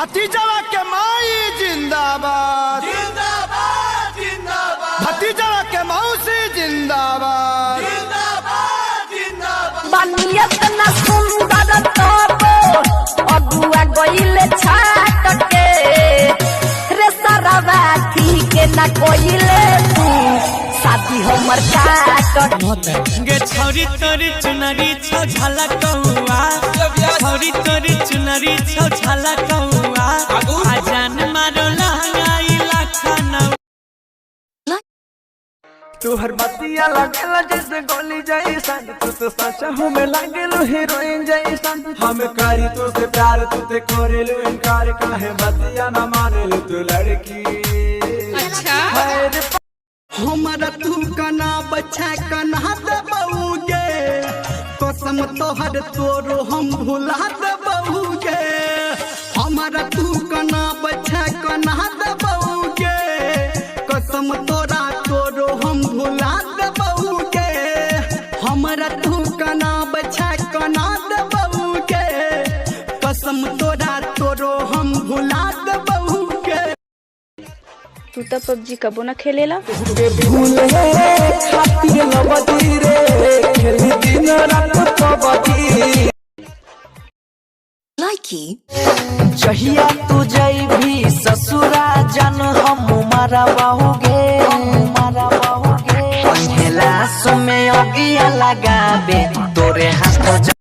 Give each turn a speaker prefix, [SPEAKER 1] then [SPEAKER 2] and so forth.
[SPEAKER 1] भतीजवा के माई जिंदाबाद
[SPEAKER 2] जिंदाबाद जिंदाबाद,
[SPEAKER 1] भतीजवा के मौसी जिंदाबाद
[SPEAKER 2] जिंदाबाद जिंदाबाद।
[SPEAKER 3] बनियत न सुंदर तबो अगुआ गइले छाट के रे सरवा ठीक न कोइले तू शादी हमर काट
[SPEAKER 4] गे छौरी तोरी चुनरी छौ झलक कौआ, छौरी तोरी चुनरी छौ झलक कौआ, आजान मारो लहंगाई लखनऊ।
[SPEAKER 5] तुहर बतिया लगेला जैसे गोली जैसन, तू तो सच हमें लागेलो हीरोइन जैसन। हम करी तो से प्यार तू ते करेलो इनकार, काहे बतिया न मानेलो तू लड़की। अच्छा
[SPEAKER 1] हमारा तू कना बच्चा कना दबौगे, कसम तोहर तोरो हम भुला दबौगे। हमारा तू कना बच्चा कना दबौगे, कसम तोरा तोरो हम भुला दबौगे। हमारा तू कना बच्चा कना दबौगे, कसम तोरा तोरो हम भुला दबौगे।
[SPEAKER 6] तू तो पबजी कबो न खेलेला।
[SPEAKER 5] भूले खातिर लबदी रे, खेली दिन रात पबजी। जहिया तू जइभी ससुरा जन हम मारा बाहुगे, पहला समय अगिया लगाबे तोरे हाथ।